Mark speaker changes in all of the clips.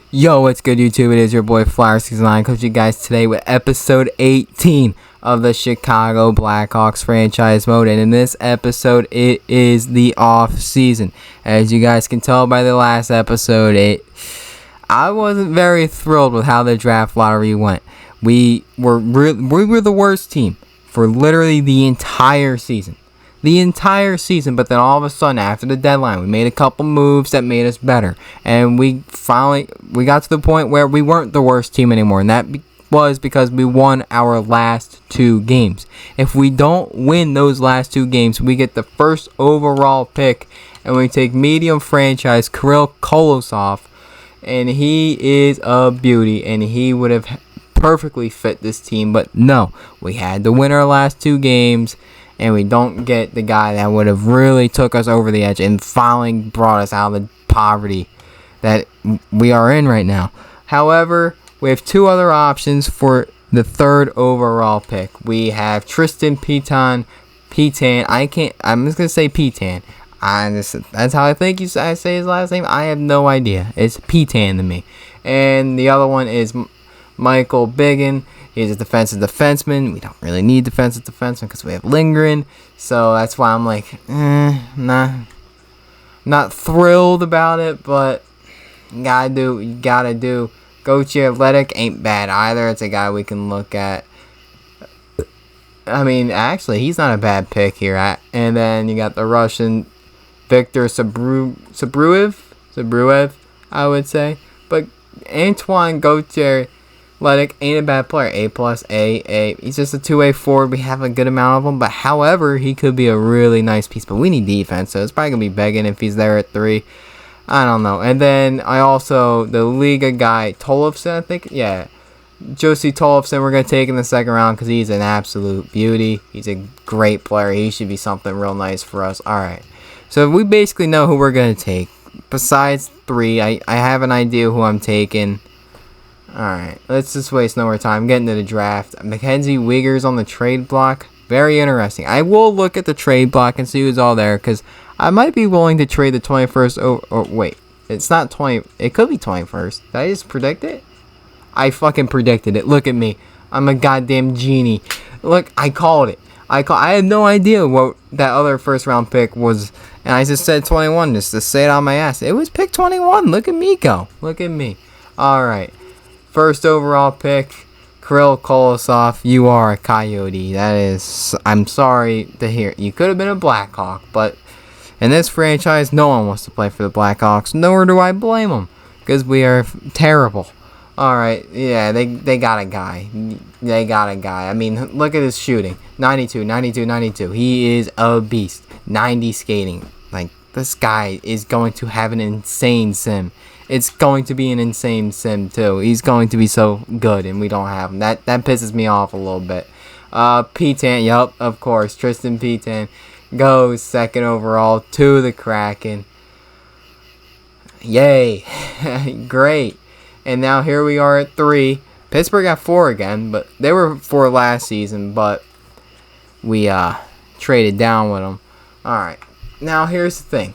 Speaker 1: Yo, what's good, YouTube? It is your boy Flower69 coaching you guys today with episode 18 of the Chicago Blackhawks franchise mode. And in this episode, it is the off season. As you guys can tell by the last episode, I wasn't very thrilled with how the draft lottery went. We were the worst team for literally the entire season. But then all of a sudden, after the deadline, we made a couple moves that made us better, and we got to the point where we weren't the worst team anymore, and that was because we won our last two games. If we don't win those last two games, we get the first overall pick, and we take medium franchise Kirill Kolosov, and he is a beauty, and he would have perfectly fit this team, but no, we had to win our last two games. And we don't get the guy that would have really took us over the edge and finally brought us out of the poverty that we are in right now. However, we have two other options for the third overall pick. We have Tristan Petan. I'm just gonna say Petan. That's how I think I say his last name. I have no idea. It's Petan to me. And the other one is Michael Biggin. He's a defensive defenseman. We don't really need defensive defenseman because we have Lindgren. So that's why I'm like, not thrilled about it, but you gotta do. Gauthier Athletic ain't bad either. It's a guy we can look at. I mean, actually, he's not a bad pick here. And then you got the Russian Victor Sabruev, I would say. But Antoine Gauthier Athletic ain't a bad player. A+, he's just a two-way forward. We have a good amount of them, but however, he could be a really nice piece. But we need defense, so it's probably gonna be Beggin if he's there at 3. I don't know. And then the Liga guy Tolofsson, I think, yeah, Josie Tolofsson. We're gonna take in the second round because he's an absolute beauty. He's a great player. He should be something real nice for us. All right, so we basically know who we're gonna take. Besides 3, I have an idea who I'm taking. Alright, let's just waste no more time getting to the draft. Mackenzie Weegar's on the trade block. Very interesting. I will look at the trade block and see who's all there, because I might be willing to trade the 21st. Wait, it's not 20. It could be 21st. Did I just predict it? I fucking predicted it. Look at me. I'm a goddamn genie. Look, I called it. I had no idea what that other first round pick was, and I just said 21 just to say it on my ass. It was pick 21. Look at me go. Look at me. Alright. First overall pick, Kirill Kolosov. You are a Coyote. I'm sorry to hear. You could have been a Blackhawk, but in this franchise, no one wants to play for the Blackhawks. Nor do I blame them, because we are terrible. Alright, yeah, they got a guy. I mean, look at his shooting. 92. He is a beast. 90 skating. Like, this guy is going to have an insane sim. It's going to be an insane sim, too. He's going to be so good, and we don't have him. That pisses me off a little bit. Petan, yup, of course. Tristan Petan goes second overall to the Kraken. Yay. Great. And now here we are at 3. Pittsburgh got 4 again, but they were 4 last season, but we traded down with them. Alright. Now here's the thing.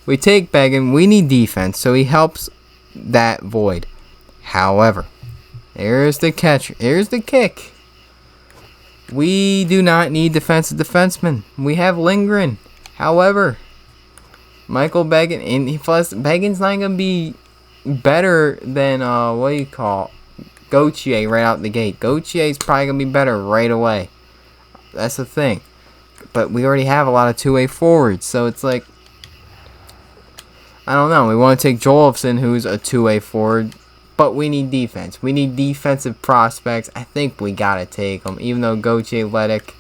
Speaker 1: We take Beggin. We need defense, so he helps that void. However, here's the catch. Here's the kick. We do not need defensive defensemen. We have Lindgren. However, Michael Beggin, and Beggin's not gonna be better than Gauthier right out the gate. Gautier's probably gonna be better right away. That's the thing. But we already have a lot of two-way forwards, so it's like, I don't know. We want to take Jolofsson, who's a two-way forward, but we need defense. We need defensive prospects. I think we got to take them, even though Gauthier Athletic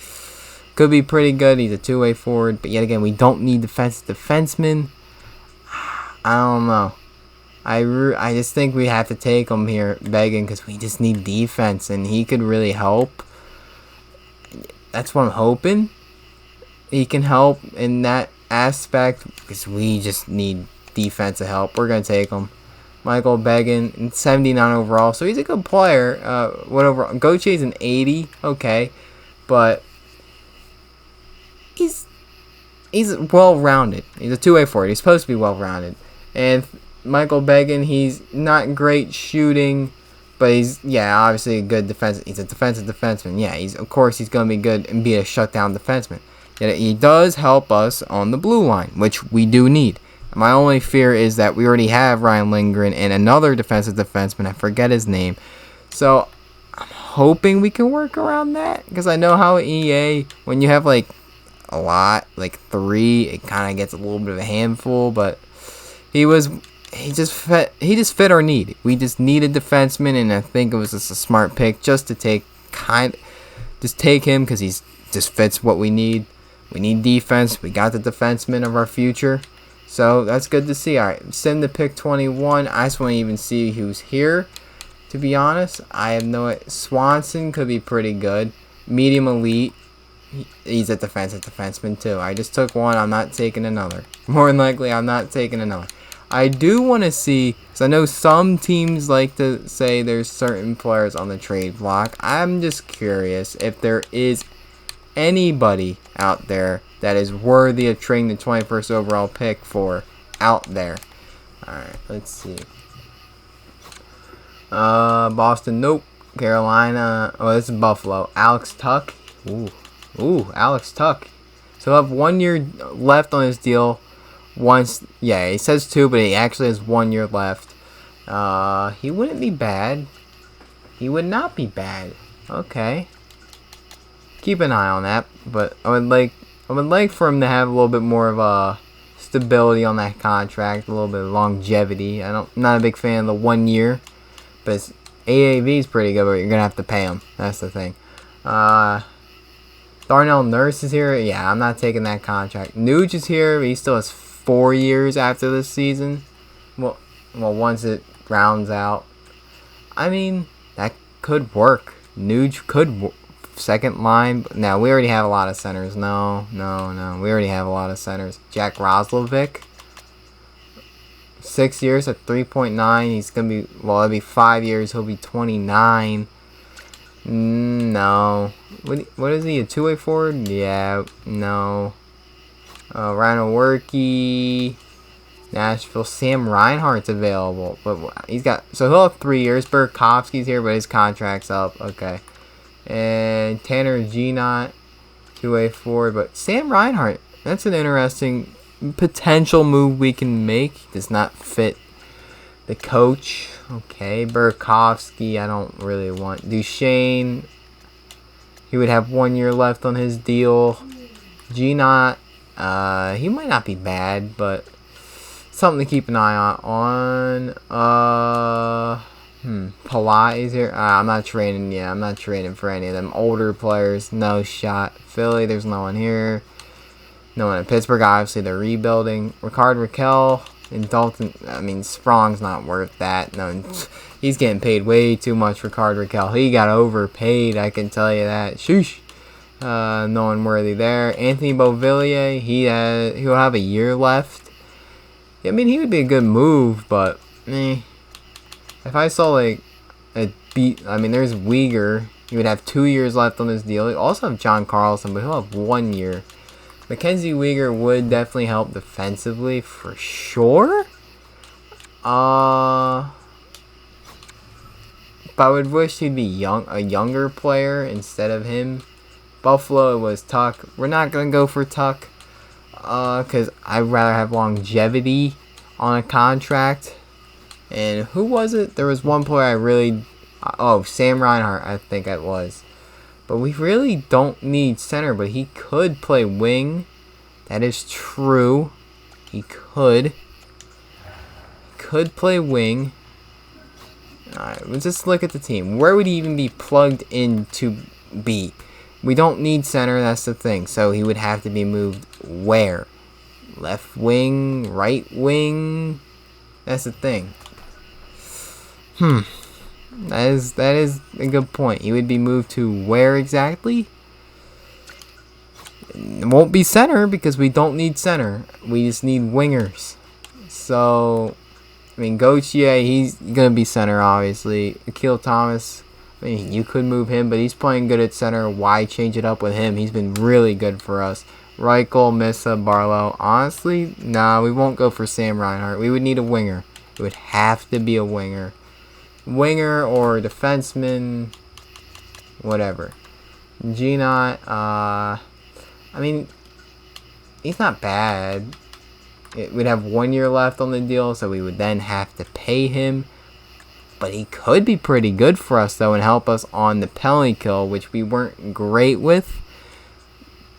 Speaker 1: could be pretty good. He's a two-way forward, but yet again, we don't need defensive defensemen. I don't know. I just think we have to take him here, Beggin, because we just need defense, and he could really help. That's what I'm hoping. He can help in that aspect, because we just need defensive help. We're going to take him. Michael Beggin, 79 overall, so he's a good player. Whatever. Gauthier's an 80, okay, but he's well-rounded. He's a two-way forward. He's supposed to be well-rounded. And Michael Began, he's not great shooting, but he's, obviously a good defense. He's a defensive defenseman. Yeah, of course he's going to be good and be a shutdown defenseman. Yet he does help us on the blue line, which we do need. My only fear is that we already have Ryan Lindgren and another defensive defenseman. I forget his name. So I'm hoping we can work around that, because I know how EA, when you have like a lot, like 3, it kind of gets a little bit of a handful. But he just fit our need. We just need a defenseman, and I think it was just a smart pick just to take him, because he's just fits what we need. We need defense. We got the defenseman of our future. So that's good to see. All right, send the pick 21. I just want to even see who's here. To be honest, I have no idea. Swanson could be pretty good. Medium elite. He's a defensive defenseman too. I just took one. I'm not taking another. More than likely, I'm not taking another. I do want to see, because I know some teams like to say there's certain players on the trade block. I'm just curious if there is anybody out there that is worthy of trading the 21st overall pick for out there. Alright, let's see. Boston, nope. Carolina, this is Buffalo. Alex Tuck. Ooh, Alex Tuck. So he'll have 1 year left on his deal. He says 2, but he actually has 1 year left. He wouldn't be bad. He would not be bad. Okay. Keep an eye on that, but I would like for him to have a little bit more of a stability on that contract, a little bit of longevity. I'm not a big fan of the 1 year, but his AAV is pretty good, but you're gonna have to pay him. That's the thing. Darnell Nurse is here. Yeah, I'm not taking that contract. Nuge is here, but he still has 4 years after this season. Well, once it rounds out, I mean, that could work. Nuge could second line. Now, we already have a lot of centers. No. We already have a lot of centers. Jack Roslovic. 6 years at 3.9. He's going to be, it'll be 5 years. He'll be 29. No. What is he, a two-way forward? Yeah, no. Rhino Workey. Nashville. Sam Reinhart's available. But so he'll have 3 years. Burakovsky's here, but his contract's up. Okay. And Tanner Ginot, two-way forward. But Sam Reinhart, that's an interesting potential move we can make. Does not fit the coach. Okay. Burakovsky, I don't really want. Duchesne, he would have 1 year left on his deal. Ginot, he might not be bad, but something to keep an eye on. Palat is here. I'm not trading. Yeah, I'm not trading for any of them older players. No shot. Philly, there's no one here. No one in Pittsburgh. Obviously, they're rebuilding. Ricard Raquel and Dalton. I mean, Sprong's not worth that. No, he's getting paid way too much. Ricard Raquel. He got overpaid. I can tell you that. Sheesh. No one worthy there. Anthony Beauvillier. He'll have a year left. Yeah, I mean, he would be a good move, but if I saw there's Uyghur. He would have 2 years left on his deal. He also have John Carlson, but he'll have 1 year. Mackenzie Uyghur would definitely help defensively for sure. But I would wish he'd be a younger player instead of him. Buffalo, it was Tuck. We're not gonna go for Tuck, because I'd rather have longevity on a contract. And who was it? There was one player I really... Sam Reinhart, I think it was. But we really don't need center, but he could play wing. That is true. He could play wing. Alright, let's just look at the team. Where would he even be plugged in to be? We don't need center, that's the thing. So he would have to be moved where? Left wing, right wing? That's the thing. That is a good point. He would be moved to where exactly? It won't be center because we don't need center. We just need wingers. So, I mean, Gauthier, he's going to be center, obviously. Akil Thomas, I mean, you could move him, but he's playing good at center. Why change it up with him? He's been really good for us. Reichel, Missa, Barlow. Honestly, nah, we won't go for Sam Reinhart. We would need a winger. it would have to be a winger. Winger or defenseman, whatever. G-Not, I mean, he's not bad. We'd have 1 year left on the deal, so we would then have to pay him. But he could be pretty good for us, though, and help us on the penalty kill, which we weren't great with.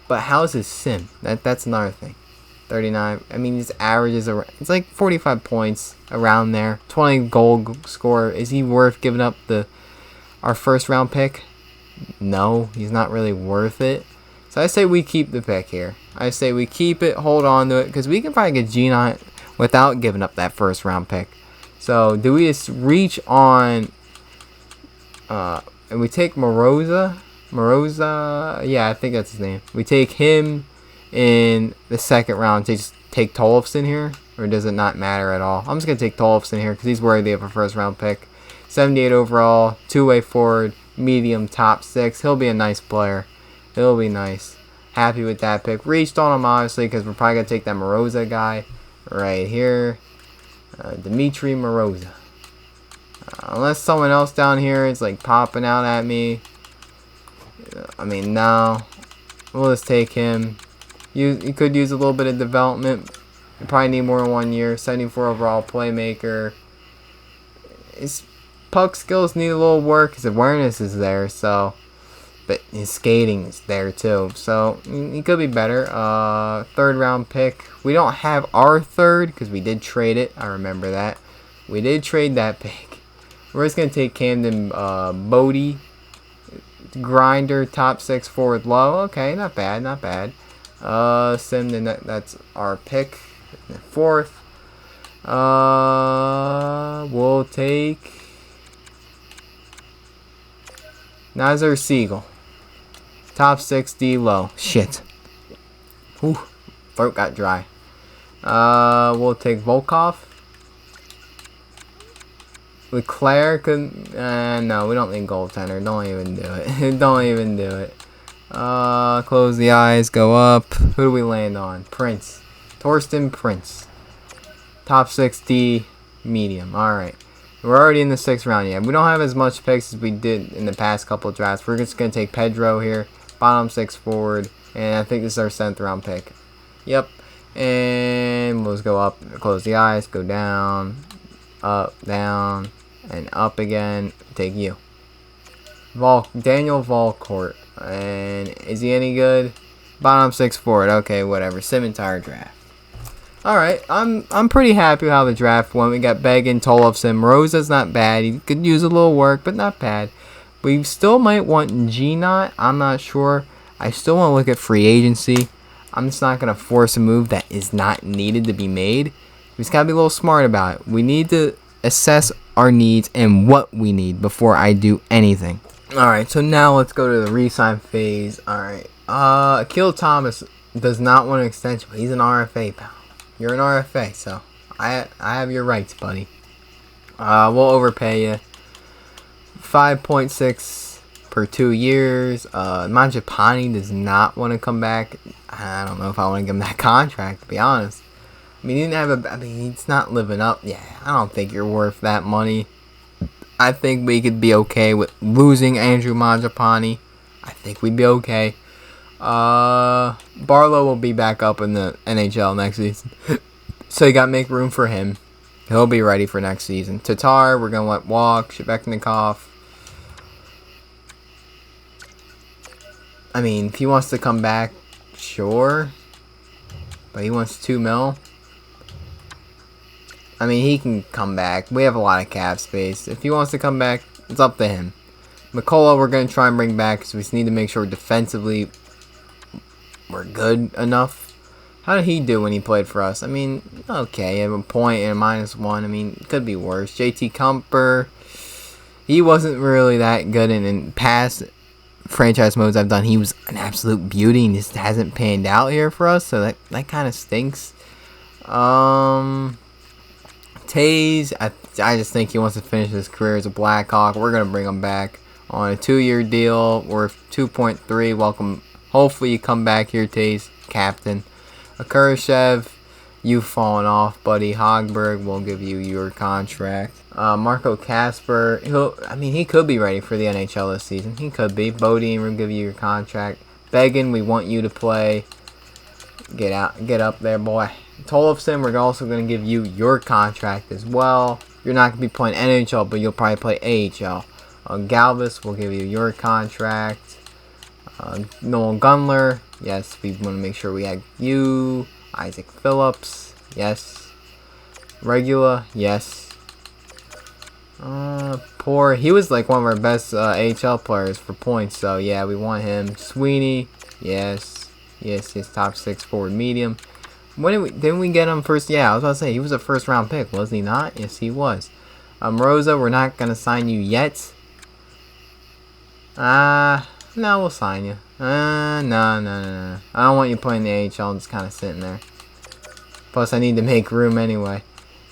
Speaker 1: But how's his sim? That's another thing. 39. I mean, his average is it's like 45 points around there. 20 goal score. Is he worth giving up our first round pick? No, he's not really worth it. So I say we keep the pick here. I say we keep it, hold on to it, because we can probably get G-Not without giving up that first round pick. So do we just reach on, and we take Moroza, yeah, I think that's his name. We take him in the second round. Just take Tollefson here, or does it not matter at all? I'm just going to take Tollefson here because he's worthy of a first round pick. 78 overall, two-way forward, medium, top 6. He'll be a nice player. He'll be nice. Happy with that pick. Reached on him, obviously, because we're probably going to take that Moroza guy right here. Dmitry Moroza. Unless someone else down here is like popping out at me. I mean, no. We'll just take him. You could use a little bit of development. You probably need more than 1 year. 74 overall playmaker. His puck skills need a little work. His awareness is there, so. But his skating is there too, so he could be better. Third round pick. We don't have our third because we did trade it. I remember that. We did trade that pick. We're just gonna take Camden Bodie, grinder, top 6 forward, low. Okay, not bad, not bad. Sim, that's our pick. Fourth. We'll take Nazar Siegel. Top 60 low. Shit. Ooh. Throat got dry. We'll take Volkov. Leclaire could. No, we don't need goaltender. Don't even do it. Don't even do it. Close the eyes. Go up. Who do we land on? Prince. Torsten Prince. Top 60 medium. Alright. We're already in the 6th round yet. We don't have as much picks as we did in the past couple of drafts. We're just going to take Pedro here. Bottom 6 forward. And I think this is our 7th round pick. Yep. And we'll just go up. Close the eyes. Go down. Up. Down. And up again. Take you. Daniel Valcourt. And is he any good? Bottom 6 forward. Okay, whatever. Sim entire draft. Alright, I'm pretty happy how the draft went. We got Began, Tollefson. Rosa's not bad. He could use a little work, but not bad. We still might want G-Not. I'm not sure. I still want to look at free agency. I'm just not going to force a move that is not needed to be made. We just got to be a little smart about it. We need to assess our needs and what we need before I do anything. Alright, so now let's go to the re-sign phase. Alright, Akil Thomas does not want an extension, but he's an RFA, pal. You're an RFA, so I have your rights, buddy. We'll overpay you. 5.6 per 2 years. Mangiapane does not want to come back. I don't know if I want to give him that contract, to be honest. I mean, he didn't have he's not living up. Yeah, I don't think you're worth that money. I think we could be okay with losing Andrew Mangiapane. I think we'd be okay. Barlow will be back up in the NHL next season. So you got to make room for him. He'll be ready for next season. Tatar, we're going to let walk. Shebeknikov. I mean, if he wants to come back, sure. But he wants $2 million. I mean, he can come back. We have a lot of cap space. If he wants to come back, it's up to him. McCullough, we're going to try and bring back because we just need to make sure defensively we're good enough. How did he do when he played for us? I mean, okay, a point and a -1. I mean, it could be worse. JT Kumper, he wasn't really that good in past franchise modes I've done. He was an absolute beauty and just hasn't panned out here for us, so that kind of stinks. Taze, I just think he wants to finish his career as a Blackhawk. We're going to bring him back on a 2-year deal worth 2.3. Welcome. Hopefully you come back here, Taze, captain. Akurashev, You falling off, buddy. Hogberg will give you your contract. Marco Casper, he could be ready for the NHL this season. He could be. Bodine will give you your contract. Beggin, we want you to play. Get up there, boy. Tollefson, we're also going to give you your contract as well. You're not going to be playing NHL, but you'll probably play AHL. Galvis will give you your contract. Noel Gunler, yes, we want to make sure we have you. Isaac Phillips, yes. Regula, yes. Poor, he was like one of our best AHL players for points, so yeah, we want him. Sweeney, yes. Yes, his top 6 forward medium. Didn't we get him first? Yeah, I was about to say, he was a first round pick, was he not? Yes, he was. Rosa, we're not going to sign you yet. No, we'll sign you. No. I don't want you playing the AHL and just kind of sitting there. Plus, I need to make room anyway.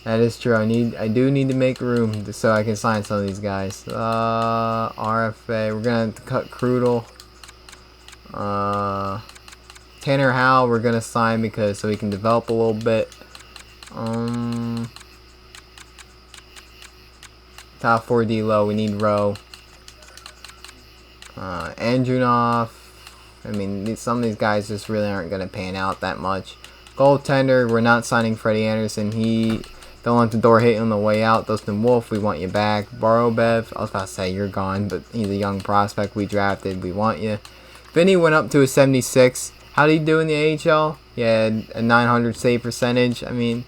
Speaker 1: That is true. I do need to make room so I can sign some of these guys. RFA. We're gonna have to cut Krudel. Tanner Howell. We're gonna sign because so he can develop a little bit. Top 4 D low. We need Rowe. Andrunov. I mean, some of these guys just really aren't gonna pan out that much. Goaltender. We're not signing Freddie Anderson. He don't let the door hit on the way out. Dustin Wolf, we want you back. Borobev, I was about to say you're gone, but he's a young prospect we drafted. We want you. Vinny went up to a 76. How did he do in the AHL? Yeah, a 900 save percentage. I mean,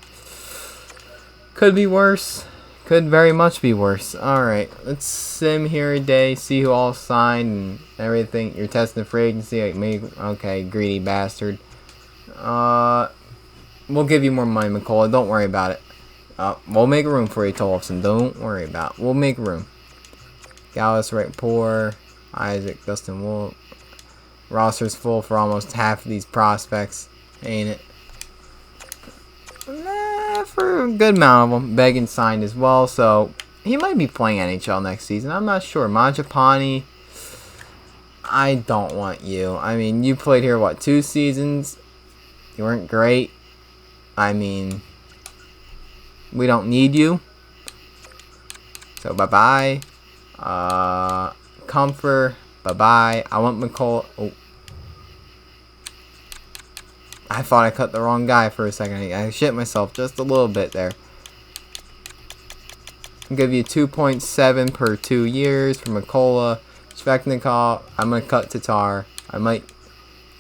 Speaker 1: could be worse. Could very much be worse. Alright, let's sim here a day, see who all signed and everything. You're testing free agency. Like me. Okay, greedy bastard. We'll give you more money, McCullough. Don't worry about it. We'll make room for you, Tollefson. Don't worry about it. We'll make room. Gallus, right, poor. Isaac, Dustin Wolf. Roster's full for almost half of these prospects. Ain't it? Nah, for a good amount of them. Beggin signed as well, so he might be playing NHL next season. I'm not sure. Mangiapane, I don't want you. I mean, you played here, what, 2 seasons? You weren't great. I mean, we don't need you. So, bye-bye. Comfort. Bye-bye. I want McCall. Oh. I thought I cut the wrong guy for a second. I shit myself just a little bit there. I'll give you 2.7 per 2 years for McCullough. Svechnikov. I'm going to cut Tatar. I might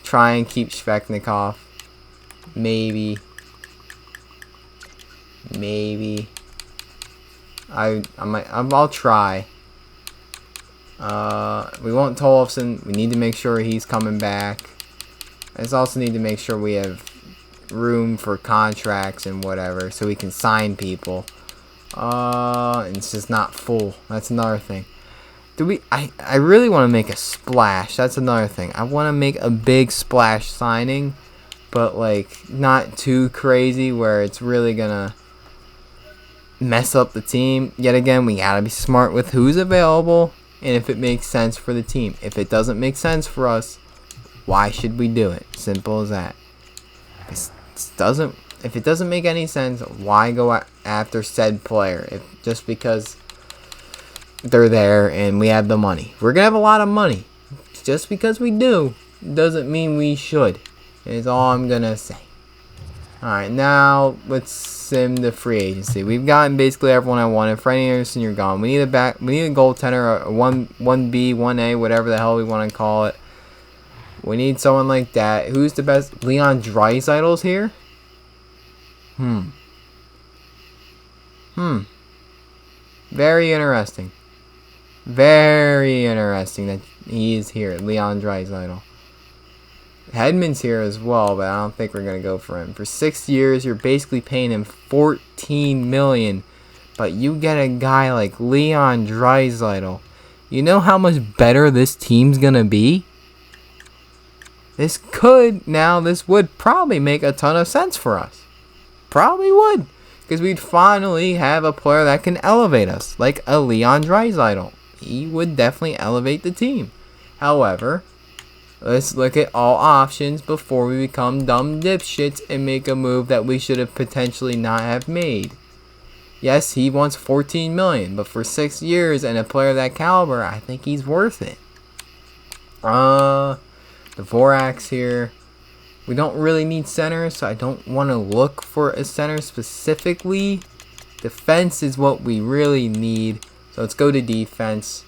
Speaker 1: try and keep Svechnikov. Maybe. I'll try. We want Tollefson. We need to make sure he's coming back. I just also need to make sure we have room for contracts and whatever, so we can sign people. And it's just not full. That's another thing. I really want to make a splash. That's another thing. I want to make a big splash signing, but like not too crazy where it's really gonna mess up the team. Yet again, we gotta be smart with who's available and if it makes sense for the team. If it doesn't make sense for us, why should we do it? Simple as that. If it doesn't make any sense, why go after said player? Just because they're there and we have the money. We're gonna have a lot of money. Just because we do doesn't mean we should. Is all I'm gonna say. Alright, now let's sim the free agency. We've gotten basically everyone I wanted. Freddie Anderson, you're gone. We need a goaltender, a 1B, 1A, whatever the hell we want to call it. We need someone like that. Who's the best? Leon Draisaitl's here? Very interesting. Very interesting that he is here, Leon Draisaitl. Hedman's here as well, but I don't think we're going to go for him. For 6 years, you're basically paying him $14 million, but you get a guy like Leon Draisaitl. You know how much better this team's going to be? This would probably make a ton of sense for us. Probably would. Because we'd finally have a player that can elevate us, like a Leon Draisaitl. He would definitely elevate the team. However, Let's look at all options before we become dumb dipshits and make a move that we should have potentially not have made. Yes, he wants $14 million, but for 6 years and a player of that caliber, I think he's worth it. The Vorax here. We don't really need centers, so I don't want to look for a center specifically. Defense is what we really need, so let's go to defense.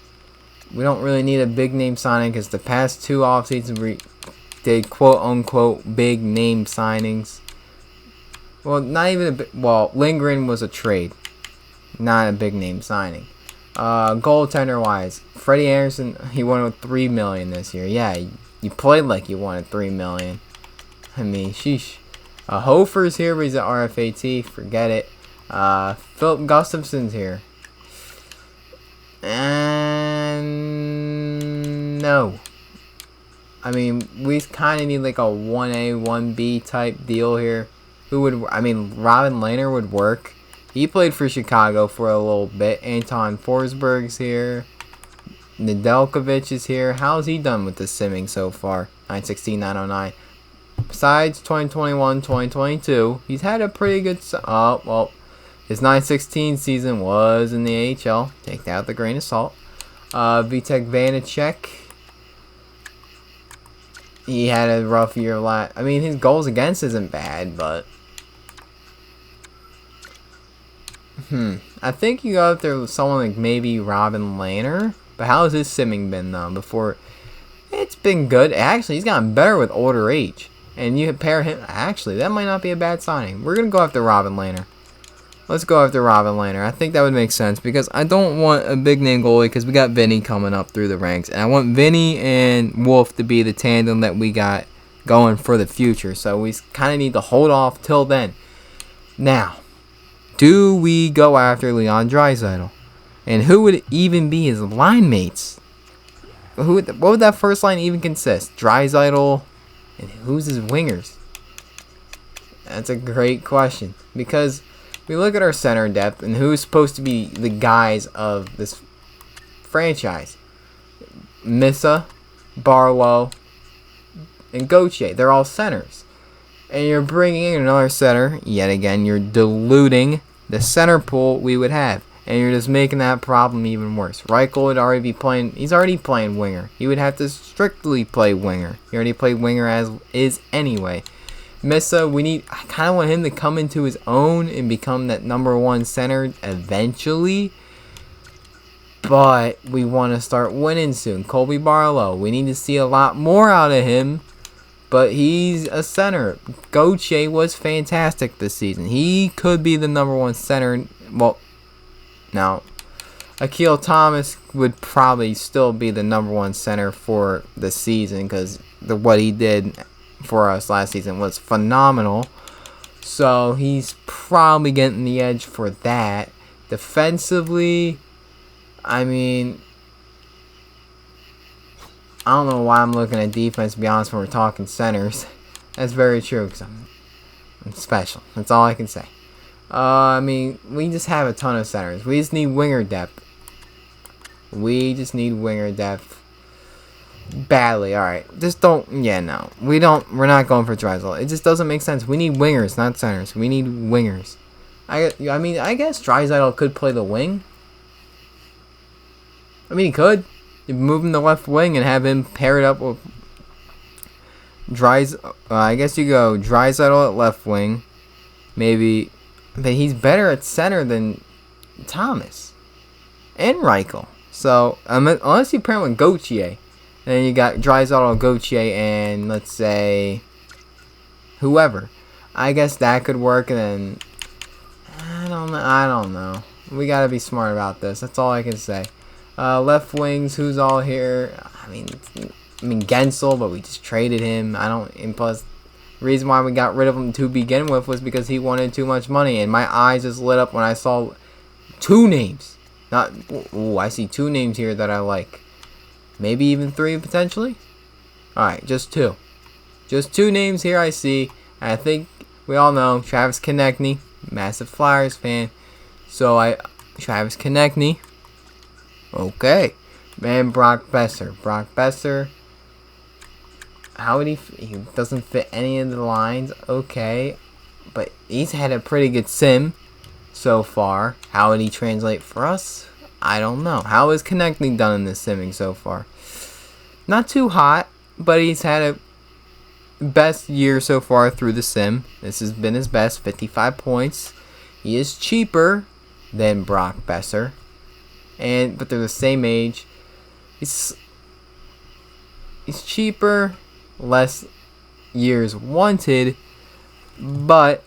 Speaker 1: We don't really need a big name signing because the past 2 offseasons we did quote unquote big name signings. Well, not even a big, well, Lindgren was a trade, not a big name signing. Goaltender wise, Freddie Anderson, he wanted $3 million this year. Yeah, you played like you wanted $3 million. I mean, sheesh. Hofer's here, but he's at RFAT. Forget it. Philip Gustafson's here. And no. I mean, we kind of need like a 1A, 1B type deal here. Who would, I mean, Robin Lehner would work. He played for Chicago for a little bit. Anton Forsberg's here. Nedeljkovic is here. How's he done with the simming so far? 916, 909. Besides 2021, 2022, he's had a pretty good... well, his 916 season was in the AHL. Take that with a grain of salt. Vitek Vanacek. He had a rough year last... I mean, his goals against isn't bad, but... I think you go out there with someone like maybe Robin Lehner. But how has his simming been, though? Before... It's been good. Actually, he's gotten better with older age. And you pair him... Actually, that might not be a bad signing. We're going to go after Robin Lehner. Let's go after Robin Lehner. I think that would make sense because I don't want a big name goalie because we got Vinny coming up through the ranks. And I want Vinny and Wolf to be the tandem that we got going for the future. So we kind of need to hold off till then. Now, do we go after Leon Draisaitl? And who would even be his line mates? What would that first line even consist? Draisaitl, and who's his wingers? That's a great question because we look at our center depth and who's supposed to be the guys of this franchise. Missa, Barlow, and Gauthier. They're all centers. And you're bringing in another center. Yet again, you're diluting the center pool we would have. And you're just making that problem even worse. Reichel would already be playing. He's already playing winger. He would have to strictly play winger. He already played winger as is anyway. Missa, I kind of want him to come into his own and become that number 1 center eventually. But we want to start winning soon. Colby Barlow, we need to see a lot more out of him. But he's a center. Gauthier was fantastic this season. He could be the number 1 center. Well, now, Akil Thomas would probably still be the number 1 center for the season because what he did for us last season was phenomenal. So he's probably getting the edge for that. Defensively, I mean, I don't know why I'm looking at defense, to be honest, when we're talking centers. That's very true because I'm special. That's all I can say. I mean, we just have a ton of centers. We just need winger depth. We just need winger depth badly. All right, just don't. Yeah, no, we're not going for Draisaitl. It just doesn't make sense. We need wingers, not centers. We need wingers. I mean, I guess Draisaitl could play the wing. I mean, he could. You move him to left wing and have him pair it up with I guess you go Draisaitl at left wing, maybe. But he's better at center than Thomas and Reichel. So, unless you pair him with Gauthier, then you got Draisaitl, Gauthier, and let's say whoever. I guess that could work. And then I don't know. We gotta be smart about this. That's all I can say. Left wings, who's all here? I mean Gensel, but we just traded him. And plus, the reason why we got rid of him to begin with was because he wanted too much money, and my eyes just lit up when I saw 2 names. I see 2 names here that I like. Maybe even 3 potentially. Alright, just 2. Just 2 names here I see. And I think we all know Travis Konechny, massive Flyers fan. So Travis Konechny. Okay. And Brock Besser. How would he doesn't fit any of the lines, okay. But he's had a pretty good sim so far. How would he translate for us? I don't know. How is connecting done in this simming so far? Not too hot, but he's had a best year so far through the sim. This has been his best, 55 points. He is cheaper than Brock Besser, but they're the same age. He's cheaper, less years wanted, but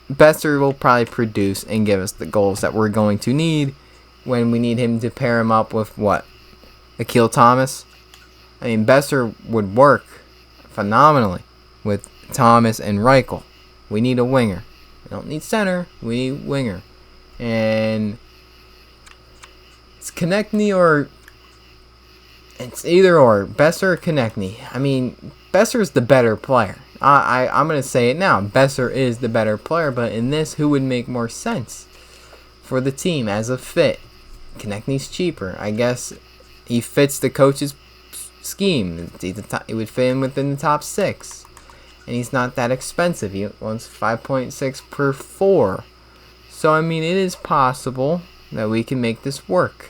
Speaker 1: Besser will probably produce and give us the goals that we're going to need when we need him to pair him up with what? Akil Thomas? I mean, Besser would work phenomenally with Thomas and Reichel. We need a winger. We don't need center. We need winger. And it's Konechny or... It's either or. Besser or Konechny. I mean, Besser's the better player. I'm going to say it now. Besser is the better player, but in this, who would make more sense for the team as a fit? Konechny's cheaper. I guess he fits the coach's scheme. He would fit in within the top 6. And he's not that expensive. He wants 5.6 per 4. So, I mean, it is possible that we can make this work.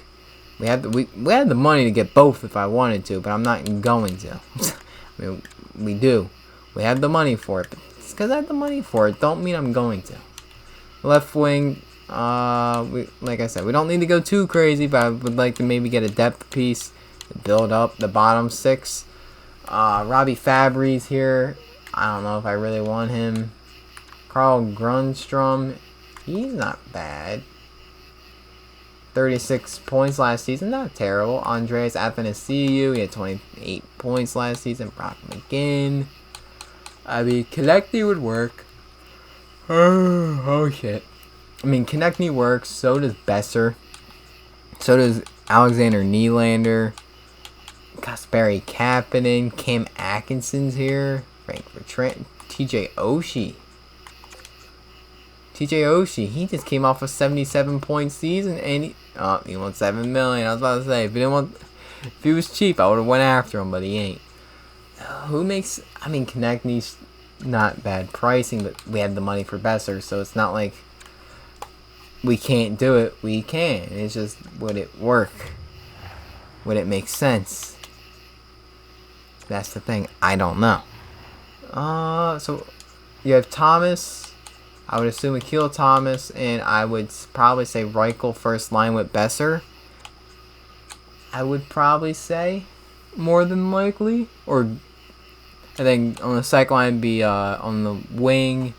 Speaker 1: We had the money to get both if I wanted to, but I'm not going to. I mean, we do. We have the money for it, but it's because I have the money for it. Don't mean I'm going to. Left wing, like I said, we don't need to go too crazy, but I would like to maybe get a depth piece to build up the bottom 6. Robbie Fabry's here. I don't know if I really want him. Carl Grundstrom, he's not bad. 36 points last season, not terrible. Andreas Athanasiou, he had 28 points last season. Brock McGinn. I mean, Konechny would work. Oh shit. I mean, Konechny works. So does Besser. So does Alexander Nylander. Kasperi Kapanen. Cam Atkinson's here. Frank Bertrand. TJ Oshie. He just came off a 77-point season, and he wants $7 million. I was about to say, if he was cheap, I would have went after him, but he ain't. I mean, Konechny's not bad pricing, but we have the money for Besser, so it's not like we can't do it. We can. It's just, would it work? Would it make sense? That's the thing. I don't know. So you have Thomas. I would assume Akil Thomas, and I would probably say Reichel first line with Besser. I would probably say more than likely, and then on the second line be on the wing.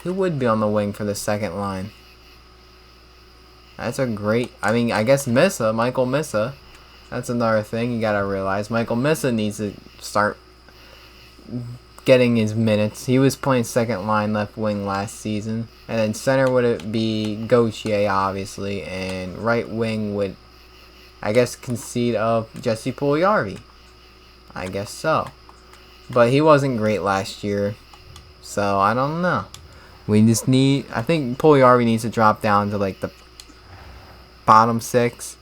Speaker 1: Who would be on the wing for the second line? That's a great... I mean, I guess Michael Missa. That's another thing you gotta realize. Michael Missa needs to start getting his minutes. He was playing second line left wing last season. And then center would it be Gauthier, obviously. And right wing would, I guess, concede of Jesse Puljujarvi. I guess so. But he wasn't great last year. So, I don't know. We just need... I think Puljujarvi needs to drop down to, like, the bottom 6.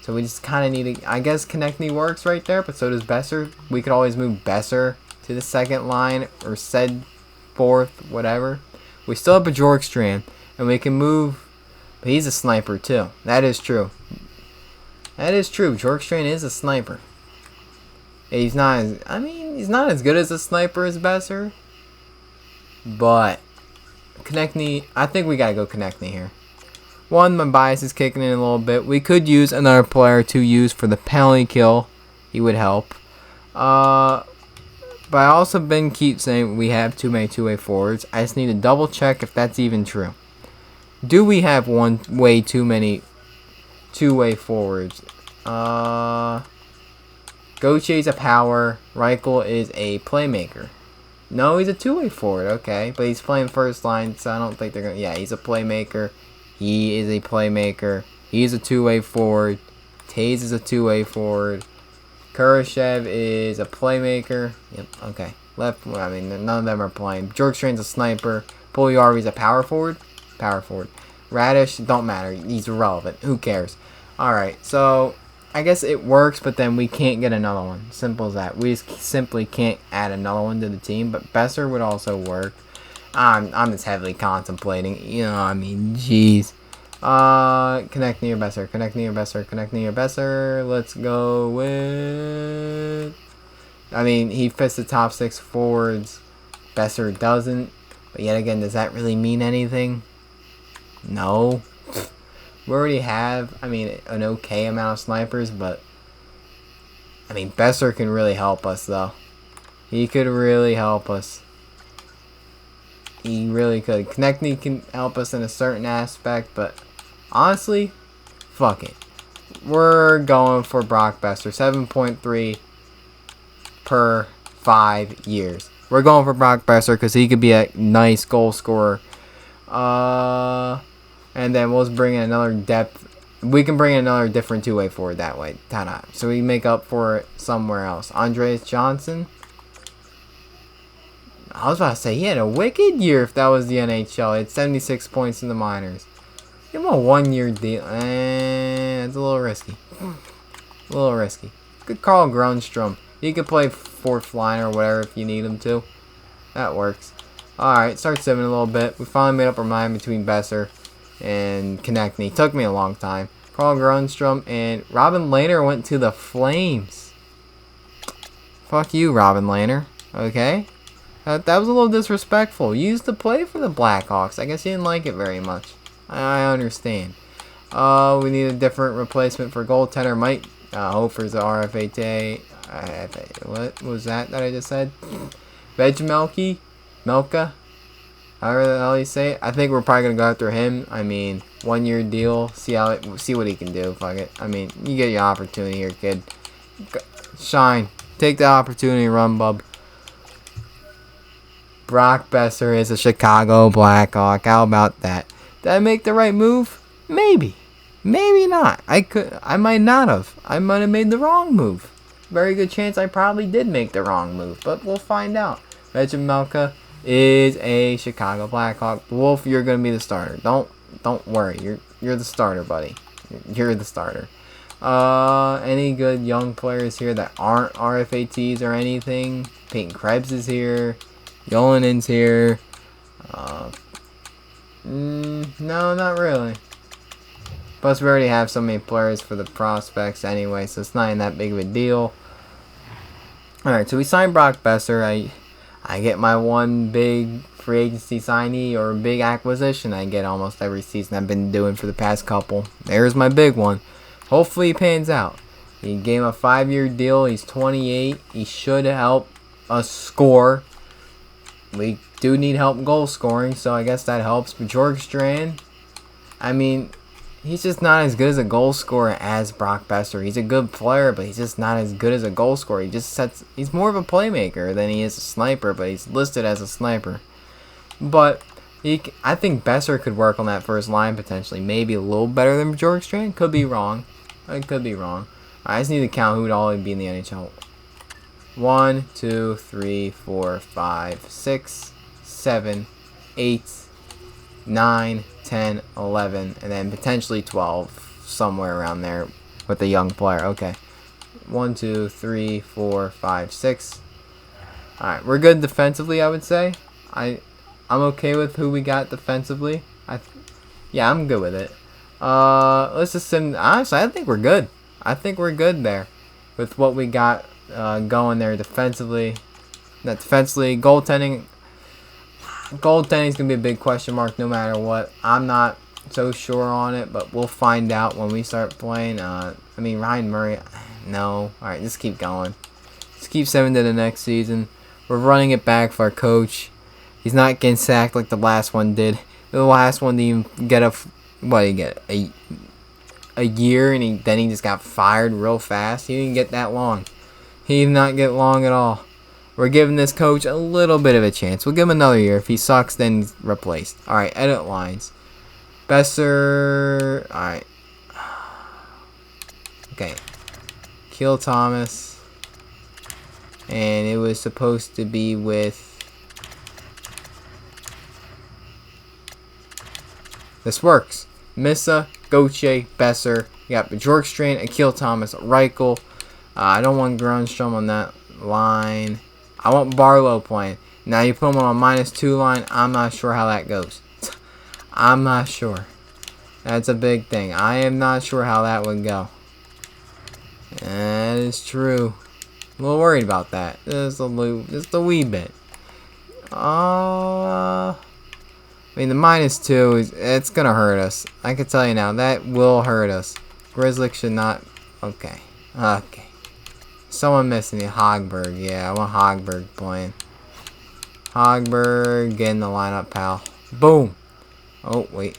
Speaker 1: So, we just kind of need to... I guess Konechny works right there, but so does Besser. We could always move Besser to the second line, or said fourth, whatever. We still have Bjorkstrand, and we can move... But he's a sniper, too. That is true. Bjorkstrand is a sniper. He's not as... I mean, he's not as good as a sniper as Besser. But Konechny... I think we gotta go Konechny here. One, my bias is kicking in a little bit. We could use another player to use for the penalty kill. He would help. But I also keep saying we have too many two-way forwards. I just need to double check if that's even true. Do we have way too many two-way forwards? Gautier's a power. Reichel is a playmaker. No, he's a two-way forward. Okay, but he's playing first line, so I don't think they're gonna... Yeah, he's a playmaker. He is a playmaker. He's a two-way forward. Taze is a two-way forward. Kurashev is a playmaker. Yep, okay. Left, I mean, none of them are playing. Bjorkstrand's a sniper. Puljujarvi's a power forward. Power forward. Radish, don't matter. He's irrelevant. Who cares? Alright, so I guess it works, but then we can't get another one. Simple as that. We just simply can't add another one to the team. But Besser would also work. I'm just heavily contemplating. You know, I mean, jeez. Connect near Besser. Connect near Besser. Connect near Besser. Let's go with. I mean, he fits the top 6 forwards. Besser doesn't. But yet again, does that really mean anything? No. We already have, I mean, an okay amount of snipers, but I mean, Besser can really help us, though. He could really help us. He really could. Konechny can help us in a certain aspect, but honestly, fuck it. We're going for Brock Besser. 7.3 per 5 years. We're going for Brock Besser because he could be a nice goal scorer. And then we'll bring in another depth. We can bring in another different two-way forward that way. Ta-da. So we make up for it somewhere else. Andreas Johnson. I was about to say, he had a wicked year if that was the NHL. He had 76 points in the minors. Give him a 1-year deal. It's a little risky. A little risky. Good Carl Grundstrom. He could play 4th line or whatever if you need him to. That works. Alright, start simming a little bit. We finally made up our mind between Besser and Konechny. Took me a long time. Carl Grundstrom and Robin Lehner went to the Flames. Fuck you, Robin Lehner. Okay? That was a little disrespectful. You used to play for the Blackhawks. I guess you didn't like it very much. I understand. We need a different replacement for goaltender. Mike Hofer's the RFA. What was that I just said? Vegmelka? Melka? However the hell you say it. I think we're probably gonna go after him. I mean, 1-year deal. See what he can do. Fuck it. I mean, you get your opportunity here, kid. Shine. Take the opportunity, run, bub. Brock Besser is a Chicago Blackhawk. How about that? Did I make the right move? Maybe. Maybe not. I might not have. I might have made the wrong move. Very good chance I probably did make the wrong move, but we'll find out. Vegmelka is a Chicago Blackhawk. Wolf, you're gonna be the starter. Don't worry. You're the starter, buddy. You're the starter. Any good young players here that aren't RFATs or anything? Peyton Krebs is here. Yolinen's here. No, not really. Plus, we already have so many players for the prospects anyway, so it's not even that big of a deal. Alright, so we signed Brock Besser. I get my one big free agency signee or big acquisition I get almost every season I've been doing for the past couple. There's my big one. Hopefully he pans out. He gave him a 5-year deal. He's 28. He should help us score. We do need help goal scoring, so I guess that helps. But George Strand, I mean, he's just not as good as a goal scorer as Brock Besser. He's a good player, but he's just not as good as a goal scorer. He's more of a playmaker than he is a sniper, but he's listed as a sniper. But I think Besser could work on that first line potentially. Maybe a little better than George Strand. Could be wrong. I could be wrong. I just need to count who would all be in the NHL. 1, 2, 3, 4, 5, 6, 7, 8, 9, 10, 11, and then potentially 12, somewhere around there with a young player. Okay. 1, 2, 3, 4, 5, 6. Alright, we're good defensively, I would say. I'm okay with who we got defensively. Yeah, I'm good with it. Let's just honestly, I think we're good. I think we're good there with what we got going there defensively. Not defensively, goaltending. Goaltending's gonna be a big question mark no matter what. I'm not so sure on it, but we'll find out when we start playing. I mean, Ryan Murray, no. Alright, just keep going. Just keep sending to the next season. We're running it back for our coach. He's not getting sacked like the last one did. The last one didn't even get a year, and then he just got fired real fast. He didn't get that long. He did not get long at all. We're giving this coach a little bit of a chance. We'll give him another year. If he sucks, then he's replaced. Alright, edit lines. Besser. Alright. Okay. Kill Thomas. And it was supposed to be with... This works. Missa, Gauthier, Besser, You got Bjorkstrand, Akil Thomas, Reichel. I don't want Grunstrom on that line. I want Barlow playing. Now you put him on a -2 line. I'm not sure how that goes. I'm not sure. That's a big thing. I am not sure how that would go. That is true. A little worried about that. Just a wee bit. I mean, the -2 it's gonna hurt us. I can tell you now, that will hurt us. Grizzly should not. Okay. Okay. Someone missing the Hogberg. Yeah, I want Hogberg playing. Hogberg, get in the lineup, pal. Boom. Oh, wait.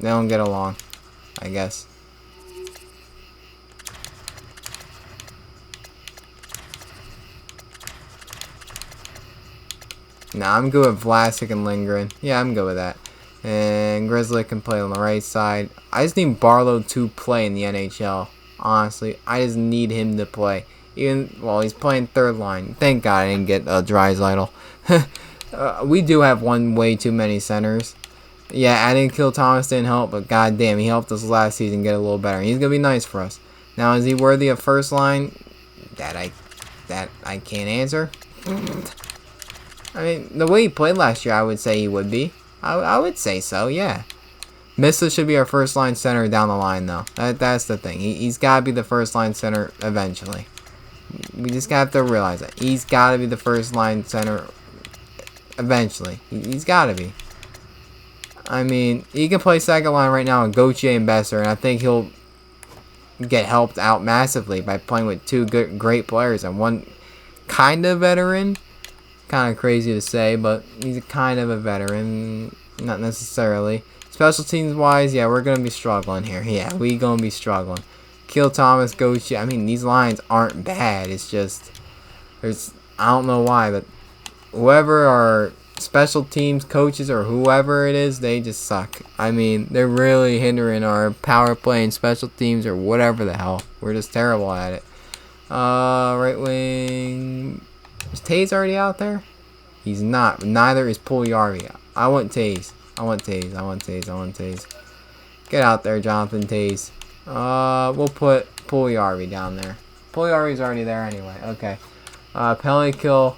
Speaker 1: They don't get along, I guess. Nah, I'm good with Vlasic and Lindgren. Yeah, I'm good with that. And Grizzly can play on the right side. I just need Barlow to play in the NHL. Honestly, I just need him to play. Even, well, he's playing third line. Thank God I didn't get Draisaitl. We do have way too many centers. Yeah, adding Akil Thomas didn't help, but goddamn, he helped us last season get a little better. He's gonna be nice for us. Now, is he worthy of first line? That I can't answer. I mean, the way he played last year, I would say he would be. I would say so, yeah. Missa should be our first line center down the line, though. That's the thing. He's got to be the first line center eventually. We just have to realize that. He's got to be the first line center eventually. He's got to be. I mean, he can play second line right now with Gauthier and Besser, and I think he'll get helped out massively by playing with two great players and one kind of veteran. Kind of crazy to say, but he's kind of a veteran. Not necessarily. Special teams wise, yeah, we're going to be struggling here. Yeah, we going to be struggling. Kill Thomas, Gauthier. I mean, these lines aren't bad. It's just, I don't know why, but whoever our special teams coaches or whoever it is, they just suck. I mean, they're really hindering our power play and special teams or whatever the hell. We're just terrible at it. Right wing. Is Taze already out there? He's not. Neither is Puljujarvi. I want Taze. I want Taze. Get out there, Jonathan Taze. We'll put Puljujarvi down there. Puljujarvi's already there anyway. Okay. Penalty kill.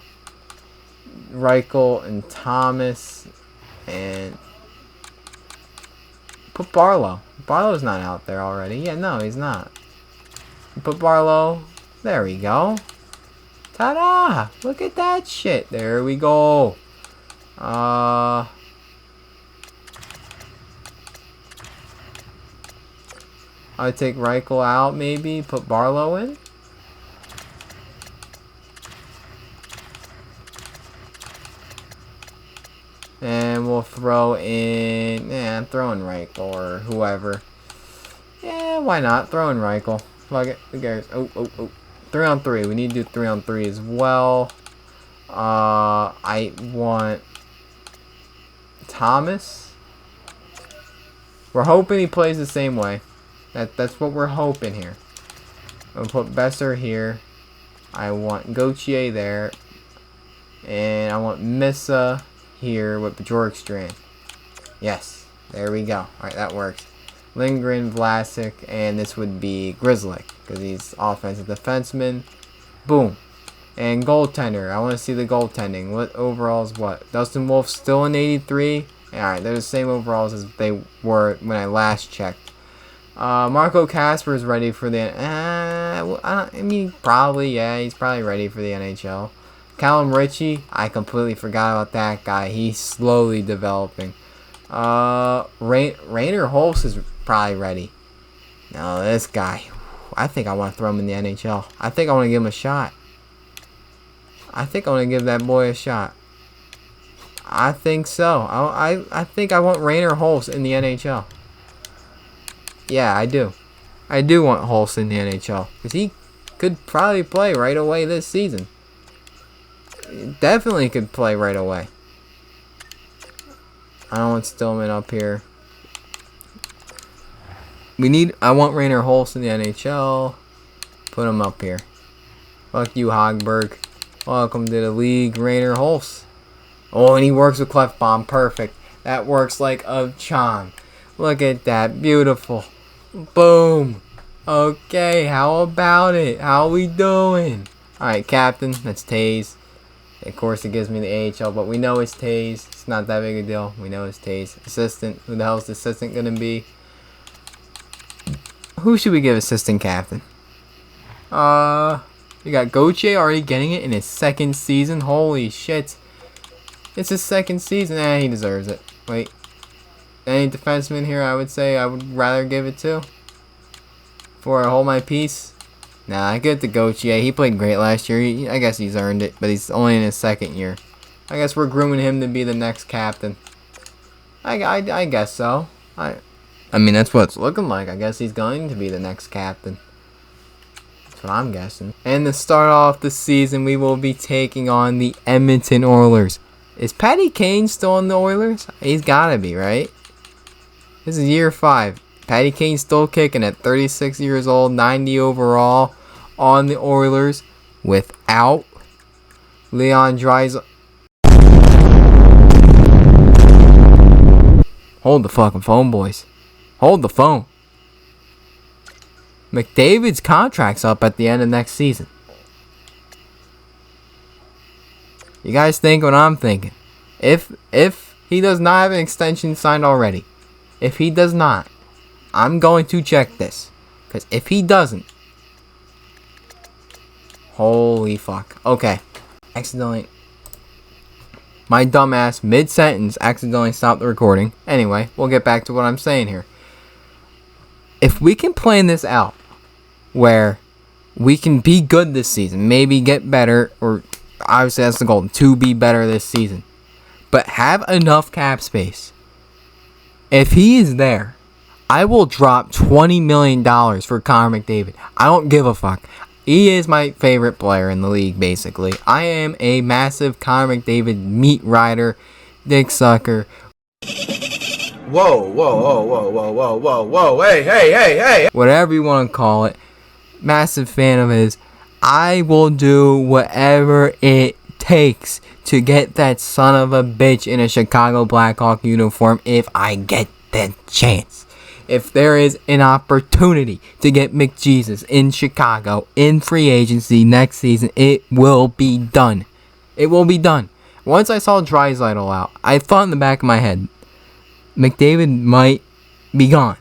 Speaker 1: Reichel and Thomas. And put Barlow. Barlow's not out there already. Yeah, no, he's not. Put Barlow. There we go. Ta-da! Look at that shit. There we go. I would take Reichel out maybe. Put Barlow in. And we'll throw in... I'm throwing Reichel or whoever. Yeah, why not? Throw in Reichel. Fuck it. Who cares? Oh. 3-on-3. We need to do 3-on-3 as well. I want Thomas. We're hoping he plays the same way. That's what we're hoping here. I'll put Besser here. I want Gauthier there. And I want Missa here with Bjorkstrand. Yes. There we go. Alright, that works. Lindgren, Vlasic, and this would be Grizzly because he's offensive defenseman. Boom. And goaltender. I want to see the goaltending. What overalls? What? Dustin Wolf still in 83. Alright, they're the same overalls as they were when I last checked. Marco Kasper is ready for the... I mean, probably, yeah. He's probably ready for the NHL. Callum Ritchie, I completely forgot about that guy. He's slowly developing. Rainer Holst is probably ready. Now this guy, I think I want to throw him in the NHL. I think I want to give him a shot. I think I want to give that boy a shot. I think so. I think I want Rainer Holst in the NHL. Yeah, I do. I do want Holst in the NHL because he could probably play right away this season. Definitely could play right away. I don't want Stillman up here. I want Rainer Holst in the NHL. Put him up here. Fuck you, Hogberg. Welcome to the league, Rainer Holst. Oh, and he works with Clefbaum. Perfect. That works like a charm. Look at that. Beautiful. Boom. Okay, how about it? How we doing? Alright, captain. That's Taze. Of course, it gives me the AHL, but we know it's Taze. It's not that big a deal. We know it's Taze. Assistant. Who the hell's the assistant going to be? Who should we give assistant captain? We got Gauthier already getting it in his second season. Holy shit. It's his second season. He deserves it. Wait. Any defenseman here I would say I would rather give it to? For I hold my peace? Nah, I give it to Gauthier. He played great last year. I guess he's earned it, but he's only in his second year. I guess we're grooming him to be the next captain. I guess so. I mean, that's what it's looking like. I guess he's going to be the next captain. That's what I'm guessing. And to start off the season, we will be taking on the Edmonton Oilers. Is Patty Kane still on the Oilers? He's gotta be, right? This is year 5. Patty Kane still kicking at 36 years old, 90 overall on the Oilers without Leon Draisaitl. Hold the fucking phone, boys. Hold the phone. McDavid's contract's up at the end of next season. You guys think what I'm thinking? If he does not have an extension signed already, if he does not, I'm going to check this. Because if he doesn't, holy fuck. Okay. Accidentally. My dumbass, mid-sentence, accidentally stopped the recording. Anyway, we'll get back to what I'm saying here. If we can plan this out, where we can be good this season, maybe get better, or obviously that's the goal, to be better this season, but have enough cap space. If he is there, I will drop $20 million for Connor McDavid. I don't give a fuck. He is my favorite player in the league, basically. I am a massive Connor McDavid meat rider, dick sucker. Whoa, hey. Whatever you want to call it. Massive fan of his. I will do whatever it takes to get that son of a bitch in a Chicago Blackhawks uniform if I get the chance. If there is an opportunity to get McJesus in Chicago in free agency next season, it will be done. It will be done. Once I saw Draisaitl out, I thought in the back of my head, McDavid might be gone.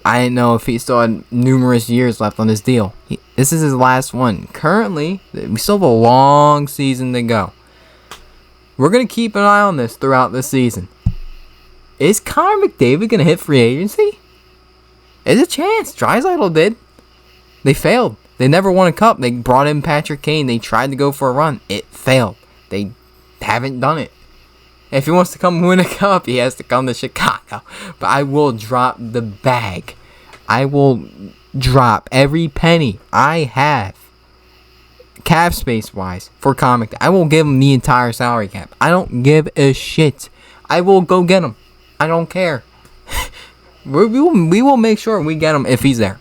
Speaker 1: I didn't know if he still had numerous years left on his deal. This is his last one. Currently, we still have a long season to go. We're going to keep an eye on this throughout the season. Is Connor McDavid going to hit free agency? There's a chance. Draisaitl did. They failed. They never won a cup. They brought in Patrick Kane. They tried to go for a run. It failed. They haven't done it. If he wants to come win a cup, he has to come to Chicago. But I will drop the bag. I will drop every penny I have, cap space wise, for Connor McDavid. I will give him the entire salary cap. I don't give a shit. I will go get him. I don't care. we will make sure we get him if he's there.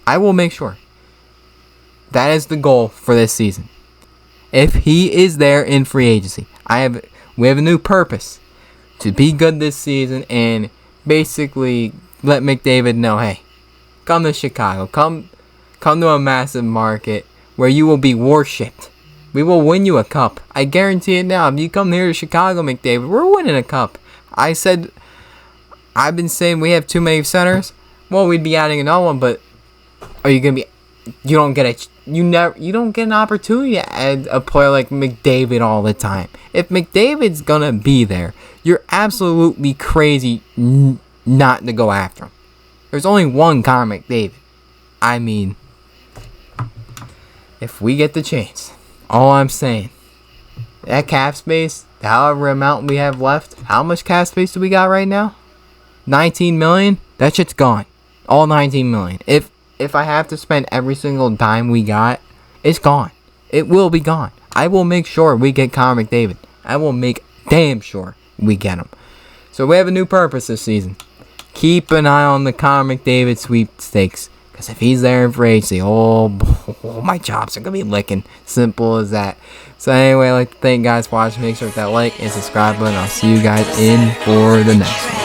Speaker 1: I will make sure. That is the goal for this season. If he is there in free agency, we have a new purpose to be good this season and basically let McDavid know, hey, come to Chicago, come to a massive market where you will be worshipped. We will win you a cup. I guarantee it now. If you come here to Chicago, McDavid, we're winning a cup. I've been saying we have too many centers. Well, we'd be adding another one, but are you gonna be? You don't get an opportunity to add a player like McDavid all the time. If McDavid's gonna be there, you're absolutely crazy not to go after him. There's only one Connor McDavid. I mean, if we get the chance, all I'm saying, that cap space, however amount we have left, how much cap space do we got right now? 19 million? That shit's gone. All 19 million. If I have to spend every single dime we got, it's gone. It will be gone. I will make sure we get Connor McDavid. I will make damn sure we get him. So we have a new purpose this season. Keep an eye on the Connor McDavid sweepstakes. Because if he's there in free agency, my chops are going to be licking. Simple as that. So anyway, I'd like to thank you guys for watching. Make sure to hit that like and subscribe button. I'll see you guys in for the next one.